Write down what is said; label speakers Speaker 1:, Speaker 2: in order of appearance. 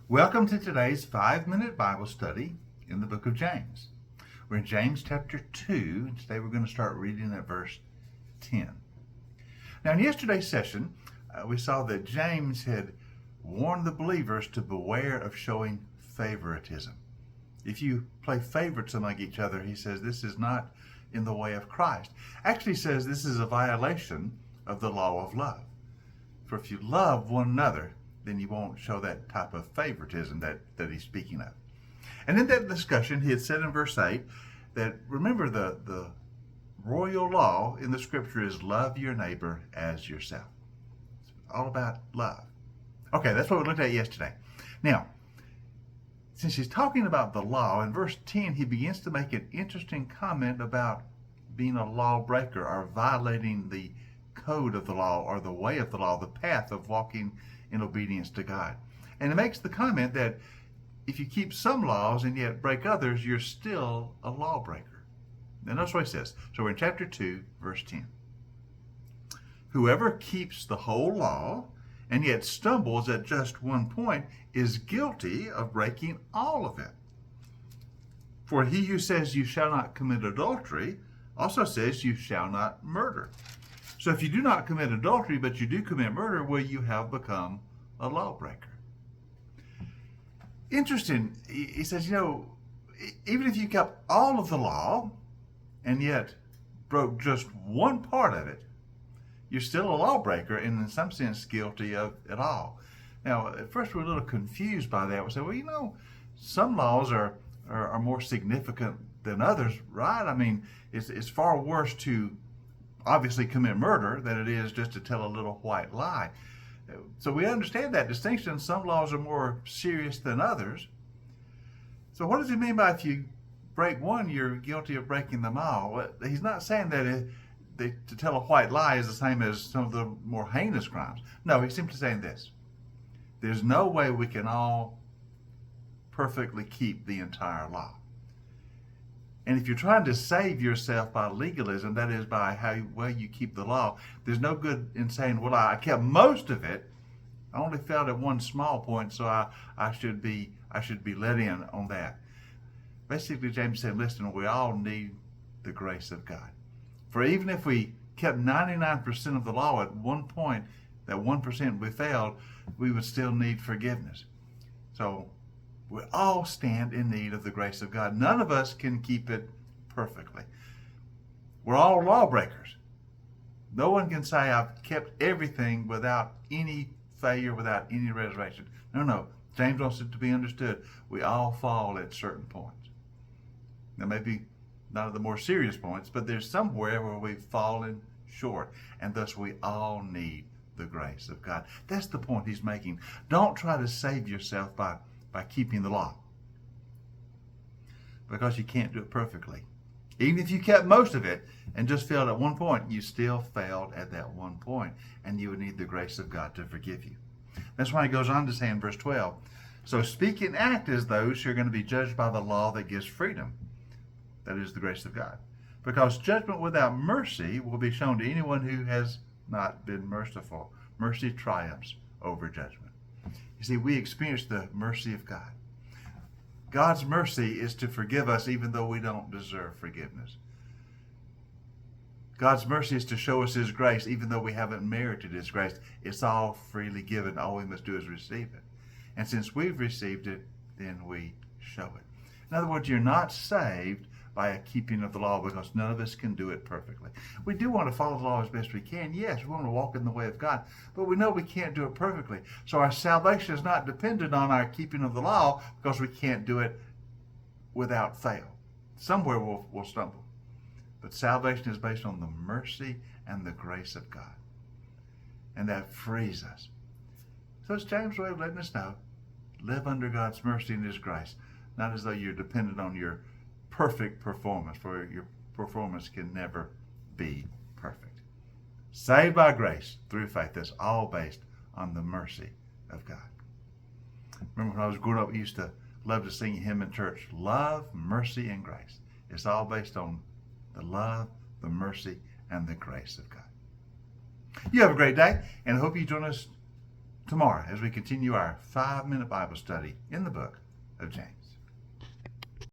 Speaker 1: Welcome to today's 5-minute Bible study in the book of James. We're in James chapter 2, and today we're going to start reading at verse 10. Now, in yesterday's session, we saw that James had warned the believers to beware of showing favoritism. If you play favorites among each other, he says this is not in the way of Christ. Actually, he says this is a violation of the law of love. For if you love one another, then you won't show that type of favoritism that he's speaking of. And in that discussion, he had said in verse 8 that, remember, the royal law in the scripture is love your neighbor as yourself. It's all about love. Okay, that's what we looked at yesterday. Now, since he's talking about the law, in verse 10, he begins to make an interesting comment about being a lawbreaker or violating the code of the law or the way of the law, the path of walking in obedience to God. And it makes the comment that if you keep some laws and yet break others, you're still a lawbreaker. And that's what he says. So we're in chapter 2, verse 10. Whoever keeps the whole law and yet stumbles at just one point is guilty of breaking all of it. For he who says you shall not commit adultery also says you shall not murder. So if you do not commit adultery, but you do commit murder, well, you have become a lawbreaker. Interesting. He says, even if you kept all of the law and yet broke just one part of it, you're still a lawbreaker and in some sense guilty of it all. Now, at first we're a little confused by that. We say, well, some laws are more significant than others, right? I mean, it's far worse to obviously commit murder than it is just to tell a little white lie. So we understand that distinction. Some laws are more serious than others. So what does he mean by if you break one, you're guilty of breaking them all? Well, he's not saying that to tell a white lie is the same as some of the more heinous crimes. No, he's simply saying this. There's no way we can all perfectly keep the entire law. And if you're trying to save yourself by legalism, that is by how well you keep the law, there's no good in saying, well, I kept most of it. I only failed at one small point, so I should be let in on that. Basically, James said, listen, we all need the grace of God. For even if we kept 99% of the law at one point, that 1% we failed, we would still need forgiveness. So we all stand in need of the grace of God. None of us can keep it perfectly. We're all lawbreakers. No one can say, I've kept everything without any failure, without any reservation. No. James wants it to be understood. We all fall at certain points. Now, maybe not at the more serious points, but there's somewhere where we've fallen short, and thus we all need the grace of God. That's the point he's making. Don't try to save yourself by keeping the law, because you can't do it perfectly. Even if you kept most of it and just failed at one point, you still failed at that one point, and you would need the grace of God to forgive you. That's why he goes on to say in verse 12, so speak and act as those who are going to be judged by the law that gives freedom. That is the grace of God. Because judgment without mercy will be shown to anyone who has not been merciful. Mercy triumphs over judgment. You see, we experience the mercy of God. God's mercy is to forgive us even though we don't deserve forgiveness. God's mercy is to show us his grace even though we haven't merited his grace. It's all freely given. All we must do is receive it. And since we've received it, then we show it. In other words, you're not saved by a keeping of the law, because none of us can do it perfectly. We do want to follow the law as best we can. Yes, we want to walk in the way of God, but we know we can't do it perfectly. So our salvation is not dependent on our keeping of the law, because we can't do it without fail. Somewhere we'll stumble. But salvation is based on the mercy and the grace of God. And that frees us. So it's James' way of letting us know, live under God's mercy and his grace, not as though you're dependent on your perfect performance, for your performance can never be perfect. Saved by grace through faith. That's all based on the mercy of God. Remember when I was growing up, we used to love to sing a hymn in church, love, mercy, and grace. It's all based on the love, the mercy, and the grace of God. You have a great day, and I hope you join us tomorrow as we continue our 5-minute Bible study in the book of James.